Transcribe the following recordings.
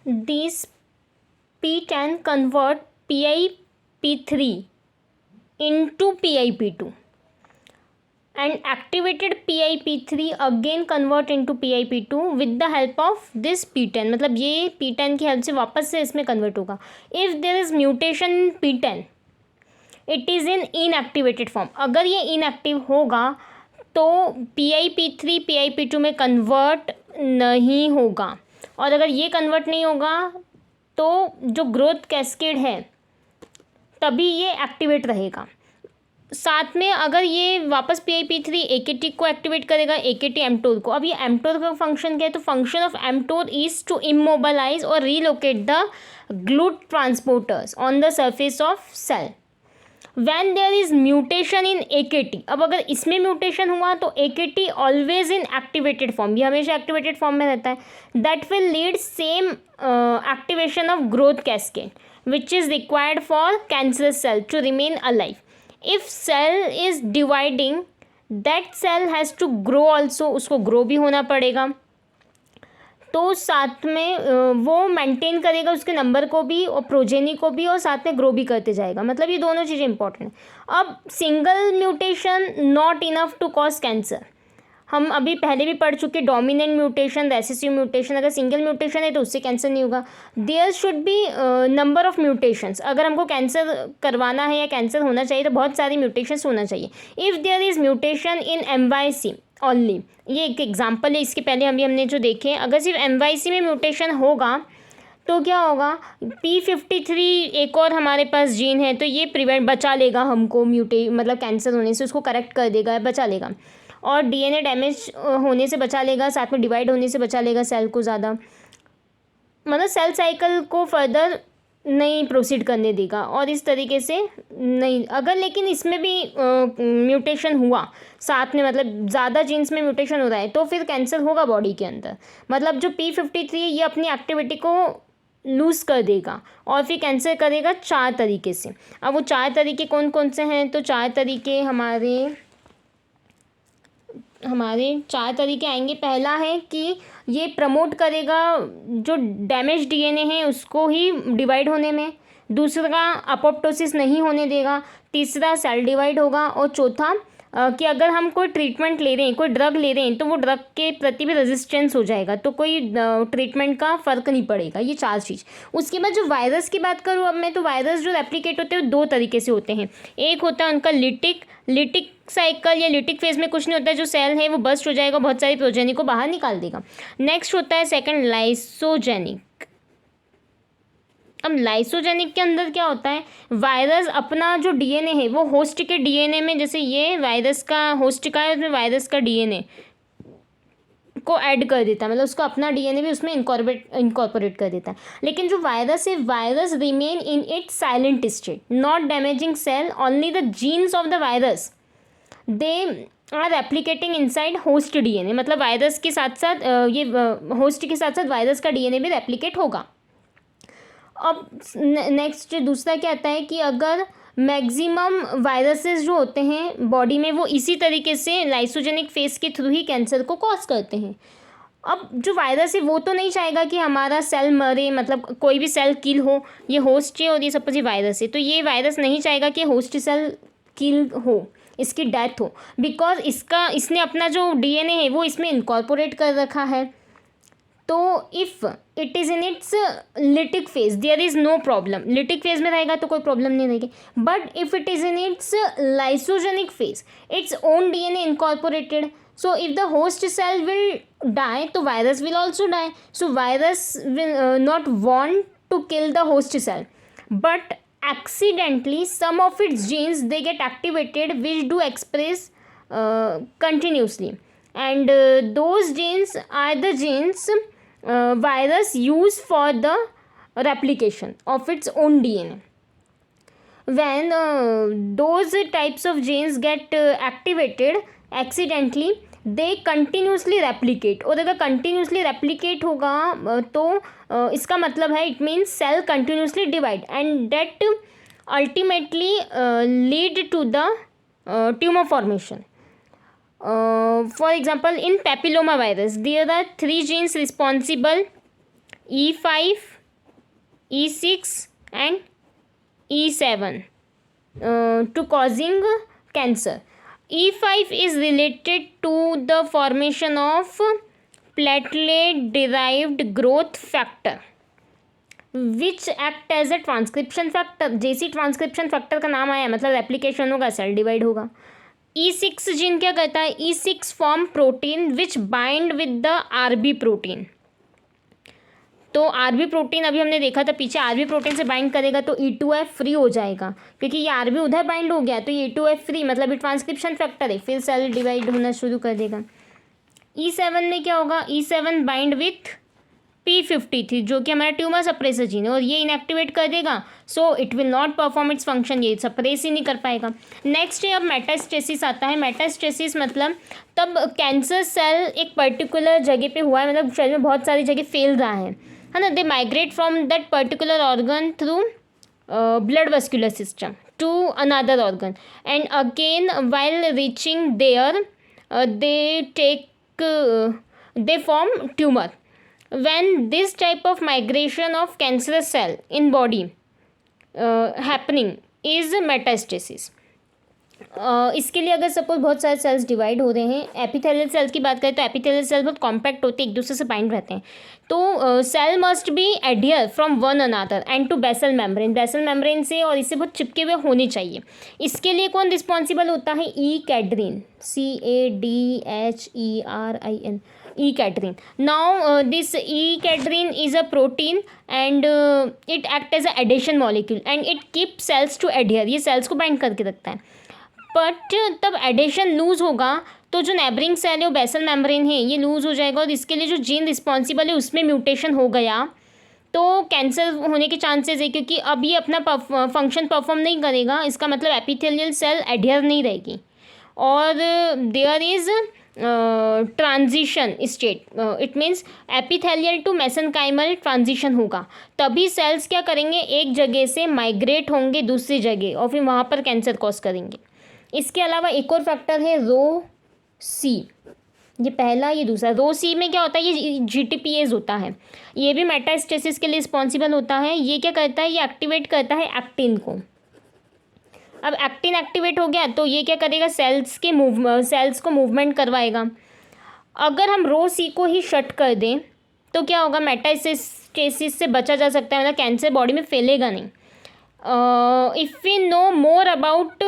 These PTEN convert PIP3 into PIP2 and activated PIP3 again convert into PIP2 with the help of this PTEN. मतलब ये PTEN की help से वापस से इसमें कन्वर्ट होगा. If there is mutation in PTEN, it is in inactivated form. अगर ये inactive होगा तो PIP3 PIP2 में कन्वर्ट नहीं होगा, और अगर ये कन्वर्ट नहीं होगा तो जो ग्रोथ कैस्केड है तभी ये एक्टिवेट रहेगा. साथ में अगर ये वापस PIP3 AKT को एक्टिवेट करेगा, AKT mTOR को. अब ये mTOR का फंक्शन क्या है? तो function of mTOR is to immobilise और relocate the GLUT transporters on the surface of cell when there is mutation in AKT. अब अगर इसमें म्यूटेशन हुआ तो AKT always in activated form, ये हमेशा एक्टिवेटेड फॉर्म में रहता है. That will lead same activation of growth cascade which is required for cancerous cell to remain alive. If cell is dividing, that cell has to grow also, उसको grow भी होना पड़ेगा. तो साथ में वो मेंटेन करेगा उसके नंबर को भी और प्रोजेनी को भी, और साथ में ग्रो भी करते जाएगा. मतलब ये दोनों चीज़ें इंपॉर्टेंट हैं. अब single mutation not enough to cause cancer. हम अभी पहले भी पढ़ चुके, डोमिनेंट म्यूटेशन, रेसेसिव म्यूटेशन. अगर सिंगल म्यूटेशन है तो उससे कैंसर नहीं होगा. There should be number of mutations. अगर हमको कैंसर करवाना है या कैंसर होना चाहिए तो बहुत सारी म्यूटेशंस होना चाहिए. If there is mutation in MYC only, ये एक एग्जाम्पल है, इसके पहले हमने जो देखे, अगर सिर्फ MYC में म्यूटेशन होगा तो क्या होगा, P53 एक और हमारे पास जीन है तो ये बचा लेगा हमको मतलब कैंसर होने से, उसको करेक्ट कर देगा, बचा लेगा. और DNA डैमेज होने से बचा लेगा, साथ में डिवाइड होने से बचा लेगा सेल को ज़्यादा. मतलब सेल साइकिल को फर्दर नहीं प्रोसीड करने देगा, और इस तरीके से नहीं. अगर लेकिन इसमें भी म्यूटेशन हुआ साथ में, मतलब ज़्यादा जीन्स में म्यूटेशन हो रहा है, तो फिर कैंसर होगा बॉडी के अंदर. मतलब जो P53 है ये अपनी एक्टिविटी को लूज़ कर देगा और फिर कैंसर करेगा 4 तरीके से. अब वो 4 तरीके कौन कौन से हैं? तो 4 तरीके हमारे 4 तरीके आएंगे. पहला है कि ये प्रमोट करेगा जो डैमेज DNA है उसको ही डिवाइड होने में. दूसरा, अपोप्टोसिस नहीं होने देगा. तीसरा, सेल डिवाइड होगा. और चौथा कि अगर हम कोई ट्रीटमेंट ले रहे हैं, कोई ड्रग ले रहे हैं, तो वो ड्रग के प्रति भी रेजिस्टेंस हो जाएगा, तो कोई ट्रीटमेंट का फ़र्क नहीं पड़ेगा. ये 4 चीज़. उसके बाद जो वायरस की बात करूँ अब मैं, तो वायरस जो रेप्लिकेट होते हैं 2 तरीके से होते हैं. एक होता है उनका लिटिक साइकिल या लिटिक फेज में कुछ नहीं होता है, जो सेल है वो बस्ट हो जाएगा, बहुत सारी प्रोजेनी को बाहर निकाल देगा. नेक्स्ट होता है सेकंड, लाइसोजेनिक. अब लाइसोजेनिक के अंदर क्या होता है, वायरस अपना जो DNA है वो होस्ट के DNA में, जैसे ये वायरस का होस्ट का है, उसमें वायरस का DNA को ऐड कर देता है, मतलब उसका अपना DNA भी उसमें इनकॉर्पोरेट कर देता है. लेकिन जो वायरस है, virus remain in its silent state, not damaging cell. Only the genes of the virus they are replicating inside host DNA. मतलब वायरस के साथ साथ ये होस्ट के साथ साथ वायरस का DNA भी रेप्लिकेट होगा. अब नेक्स्ट दूसरा क्या आता है कि अगर मैक्सिमम वायरसेस जो होते हैं बॉडी में वो इसी तरीके से लाइसोजेनिक फेज के थ्रू ही कैंसर को कॉज करते हैं. अब जो वायरस है वो तो नहीं चाहेगा कि हमारा सेल मरे, मतलब कोई भी सेल किल हो. ये होस्ट है और ये सपोज ये वायरस है, तो ये वायरस नहीं चाहेगा कि होस्ट सेल किल हो, इसकी डेथ हो, बिकॉज इसने अपना जो DNA है वो इसमें इनकॉर्पोरेट कर रखा है. तो if it is in its lytic phase there is no problem. Lytic phase में रहेगा तो कोई प्रॉब्लम नहीं रहेगी. But if it is in its lysogenic phase, its own DNA incorporated. So if the host cell will die, तो virus will also die. So virus will not want to kill the host cell, but accidentally some of its genes they get activated which do express continuously, and those genes are the genes virus use for the replication of its own DNA. When those types of genes get activated accidentally, they continuously replicate. और अगर continuously replicate होगा तो इसका मतलब है, it means cell continuously divide and that ultimately lead to the tumor formation. For example, in papilloma virus there are 3 genes responsible E5, E6 and E7 to causing cancer. E5 is related to the formation of platelet derived growth factor which act as a transcription factor. जैसे transcription factor का नाम आया मतलब application होगा, cell divide होगा. E6 gene क्या करता है, E6 form protein which bind with the RB protein. तो आरबी प्रोटीन अभी हमने देखा था पीछे, आरबी प्रोटीन से बाइंड करेगा तो E2F फ्री हो जाएगा, क्योंकि ये आरबी उधर बाइंड हो गया तो ये E2F फ्री, मतलब ये ट्रांसक्रिप्शन फैक्टर है, फिर सेल डिवाइड होना शुरू कर देगा. E7 में क्या होगा, E7 बाइंड विथ P53 जो कि हमारा ट्यूमर सप्रेसर जीन है, और ये इनएक्टिवेट कर देगा, so it will not perform its function, ये सप्रेस ही नहीं कर पाएगा. नेक्स्ट है अब मेटास्टेसिस आता है. मेटास्टेसिस मतलब तब कैंसर सेल एक पर्टिकुलर जगह पे हुआ है, मतलब शरीर में बहुत सारी जगह फैल रहा है ना. They migrate from that particular organ through blood vascular system to another organ, and again while reaching there they form tumor. When this type of migration of cancerous cell in body happening is metastasis. इसके लिए अगर suppose बहुत सारे sales divide हो रहे हैं, epithelial cells की बात करें तो एपिथेलियल सेल्स बहुत कॉम्पैक्ट होते हैं, एक दूसरे से बाइंड रहते हैं, तो cell must be adhere from one another and to basal membrane, basal membrane से और इससे बहुत चिपके हुए होने चाहिए. इसके लिए कौन रिस्पॉन्सिबल होता है, ई कैड्रीन, CADHERIN, E cadherin. Now this E cadherin is a protein and it act as a adhesion molecule and it keeps cells to adhere. ये cells को bind करके रखता है. बट तब एडेशन लूज़ होगा तो जो नेबरिंग सेल है वो बेसल मेम्ब्रेन है ये लूज़ हो जाएगा, और इसके लिए जो जीन रिस्पॉन्सिबल है उसमें म्यूटेशन हो गया तो कैंसर होने के चांसेस है, क्योंकि अब ये अपना फंक्शन परफॉर्म नहीं करेगा. इसका मतलब एपिथेलियल सेल एडियर नहीं रहेगी और there is transition state, it means epithelial to mesenchymal transition होगा. तभी सेल्स क्या करेंगे, एक जगह से माइग्रेट होंगे दूसरी जगह और फिर वहाँ पर कैंसर कॉज करेंगे. इसके अलावा एक और फैक्टर है रो सी, ये पहला ये दूसरा. रो सी में क्या होता है, ये GTPase होता है, ये भी मेटास्टेसिस के लिए रिस्पॉन्सिबल होता है. ये क्या करता है, ये एक्टिवेट करता है एक्टिन को. अब एक्टिन एक्टिवेट हो गया तो ये क्या करेगा, सेल्स को मूवमेंट करवाएगा. अगर हम रो सी को ही शट कर दें तो क्या होगा, मेटास्टेसिस से बचा जा सकता है, मतलब कैंसर बॉडी में फैलेगा नहीं. If we know more about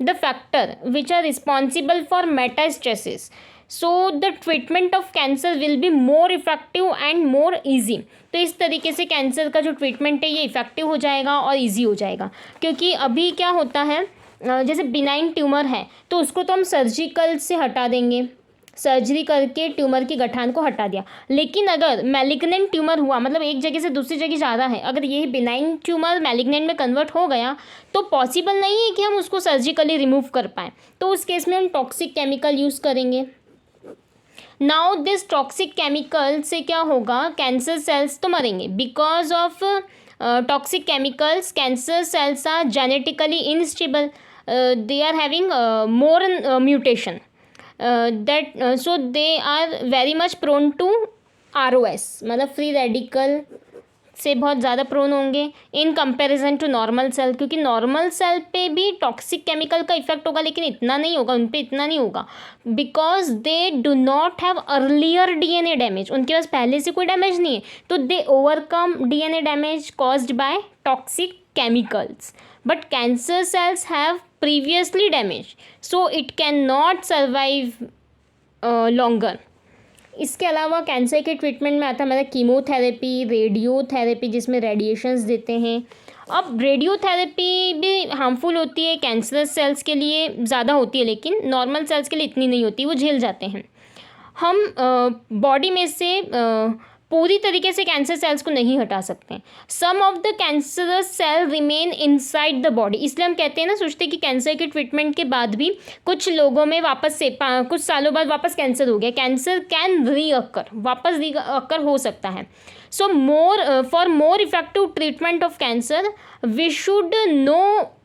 the factor which are responsible for metastasis, so the treatment of cancer will be more effective and more easy. तो इस तरीके से कैंसर का जो ट्रीटमेंट है ये इफेक्टिव हो जाएगा और इजी हो जाएगा. क्योंकि अभी क्या होता है, जैसे बिनाइन ट्यूमर है तो उसको तो हम सर्जिकल से हटा देंगे, सर्जरी करके ट्यूमर की गठान को हटा दिया. लेकिन अगर मैलिग्नेंट ट्यूमर हुआ, मतलब एक जगह से दूसरी जगह जा रहा है, अगर यही बिनाइन ट्यूमर मैलिग्नेंट में कन्वर्ट हो गया तो पॉसिबल नहीं है कि हम उसको सर्जिकली रिमूव कर पाएँ. तो उस केस में हम टॉक्सिक केमिकल यूज़ करेंगे. नाउ दिस टॉक्सिक केमिकल से क्या होगा, कैंसर सेल्स तो मरेंगे. Because of toxic chemicals cancer cells are genetically unstable, they are having more mutation that, so they are very much prone to ROS, मतलब free radical से बहुत ज़्यादा prone होंगे in comparison to normal cell. क्योंकि normal cell पे भी toxic chemical का effect होगा लेकिन इतना नहीं होगा, उन पे इतना नहीं होगा, because they do not have earlier DNA damage, उनके पास पहले से कोई डैमेज नहीं है, तो they overcome DNA damage caused by toxic chemicals. But cancer cells have previously damage, so it can not survive longer. इसके अलावा कैंसर के ट्रीटमेंट में आता है हमारा कीमोथेरेपी, रेडियोथेरेपी जिसमें रेडिएशंस देते हैं. अब रेडियोथेरेपी भी हार्मफुल होती है, कैंसरस सेल्स के लिए ज़्यादा होती है लेकिन नॉर्मल सेल्स के लिए इतनी नहीं होती, वो झेल जाते हैं. हम बॉडी में से पूरी तरीके से कैंसर सेल्स को नहीं हटा सकते हैं. Some of the cancerous cell remain inside the body, इसलिए हम कहते हैं ना, सोचते हैं कि कैंसर के ट्रीटमेंट के बाद भी कुछ लोगों में वापस से कुछ सालों बाद वापस कैंसर हो गया. कैंसर कैन रीअकर, वापस रीअकर हो सकता है. So for more effective treatment of cancer we should know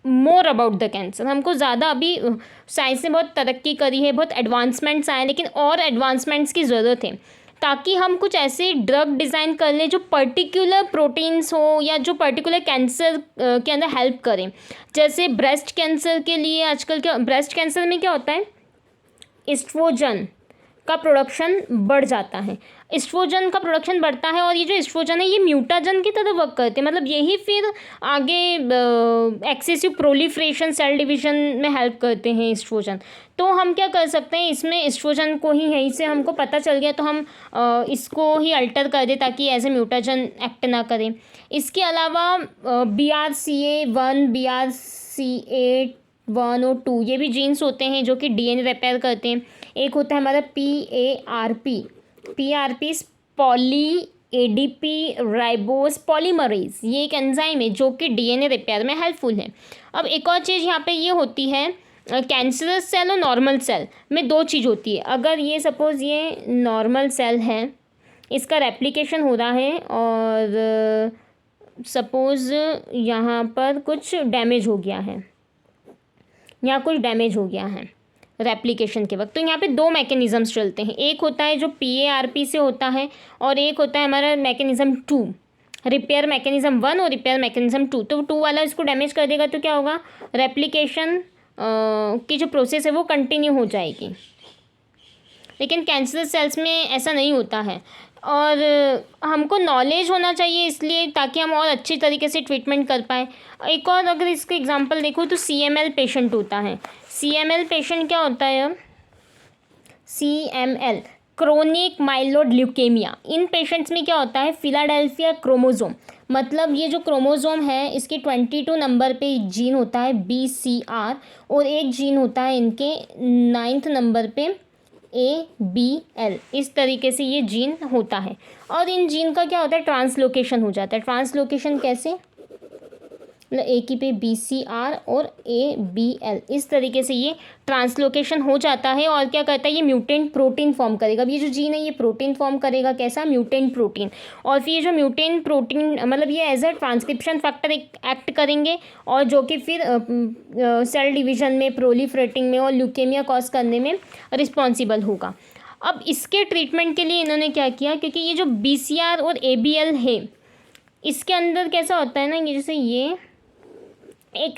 more about the cancer. हमको ज़्यादा अभी साइंस ने बहुत तरक्की करी है, बहुत एडवांसमेंट्स आए हैं, लेकिन और एडवांसमेंट्स की ज़रूरत है ताकि हम कुछ ऐसे ड्रग डिज़ाइन कर लें जो पर्टिकुलर प्रोटीन्स हो या जो पर्टिकुलर कैंसर के अंदर हेल्प करें। जैसे ब्रेस्ट कैंसर के लिए आजकल क्या, ब्रेस्ट कैंसर में क्या होता है, एस्ट्रोजन का प्रोडक्शन बढ़ जाता है, एस्ट्रोजन का प्रोडक्शन बढ़ता है और ये जो एस्ट्रोजन है ये म्यूटाजन की तरह वर्क करते हैं, मतलब यही फिर आगे एक्सेसिव प्रोलिफ्रेशन, सेल डिवीजन में हेल्प करते हैं एस्ट्रोजन। तो हम क्या कर सकते हैं, इसमें एस्ट्रोजन को ही यहीं से हमको पता चल गया तो हम इसको ही अल्टर कर दें ताकि एज ए म्यूटाजन एक्ट ना करें। इसके अलावा BRCA1, BRCA1 और 2 ये भी जीन्स होते हैं जो कि DNA रिपेयर करते हैं। एक होता है हमारा PARP poly ADP ribose polymerase, ये एक एंजाइम है जो कि DNA रिपेयर में हेल्पफुल है। अब एक और चीज़ यहाँ पे ये होती है, कैंसरस सेल और नॉर्मल सेल में दो चीज़ होती है। अगर ये सपोज़ ये नॉर्मल सेल है, इसका रेप्लिकेशन हो रहा है और सपोज़ यहाँ पर कुछ डैमेज हो गया है, यहाँ कुछ डैमेज हो गया है रेप्लिकेशन के वक्त, तो यहाँ पे दो मैकेनिज़म्स चलते हैं। एक होता है जो PARP से होता है और एक होता है हमारा मैकेनिज़्म 2, रिपेयर मैकेनिज़्म 1 और रिपेयर मैकेनिज़्म 2। तो 2 वाला इसको डैमेज कर देगा तो क्या होगा, रेप्लिकेशन की जो प्रोसेस है वो कंटिन्यू हो जाएगी। लेकिन कैंसर सेल्स में ऐसा नहीं होता है और हमको नॉलेज होना चाहिए इसलिए, ताकि हम और अच्छी तरीके से ट्रीटमेंट कर पाएँ। एक और अगर इसका एग्जांपल देखो तो CML पेशेंट होता है। CML पेशेंट क्या होता है, अब CML क्रोनिक माइलोइड ल्यूकेमिया, इन पेशेंट्स में क्या होता है, फिलाडेल्फिया क्रोमोसोम, मतलब ये जो क्रोमोसोम है इसके 22 नंबर पे एक जीन होता है BCR और एक जीन होता है इनके 9th नंबर पे ABL। इस तरीके से ये जीन होता है और इन जीन का क्या होता है, ट्रांसलोकेशन हो जाता है। ट्रांसलोकेशन कैसे, मतलब एक ही पे BCR और ABL, इस तरीके से ये ट्रांसलोकेशन हो जाता है और क्या करता है, ये म्यूटेंट प्रोटीन फॉर्म करेगा। अब ये जो जीन है ये प्रोटीन फॉर्म करेगा, कैसा, म्यूटेंट प्रोटीन। और फिर ये जो म्यूटेंट प्रोटीन मतलब ये as a transcription factor act करेंगे और जो कि फिर सेल डिवीजन में, प्रोलिफरेटिंग में और ल्यूकेमिया कॉज करने में रिस्पॉन्सिबल होगा। अब इसके ट्रीटमेंट के लिए इन्होंने क्या किया, क्योंकि ये जो BCR और ABL है इसके अंदर कैसा होता है ना, ये जैसे ये एक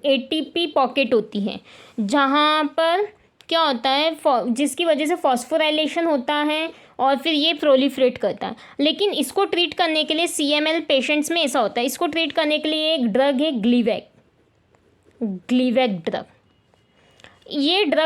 ATP पॉकेट होती है जहाँ पर क्या होता है, जिसकी वजह से फॉस्फोराइलेशन होता है और फिर ये प्रोलिफरेट करता है। लेकिन इसको ट्रीट करने के लिए CML पेशेंट्स में ऐसा होता है, इसको ट्रीट करने के लिए एक ड्रग है ग्लीवैक ड्रग। ये ड्रग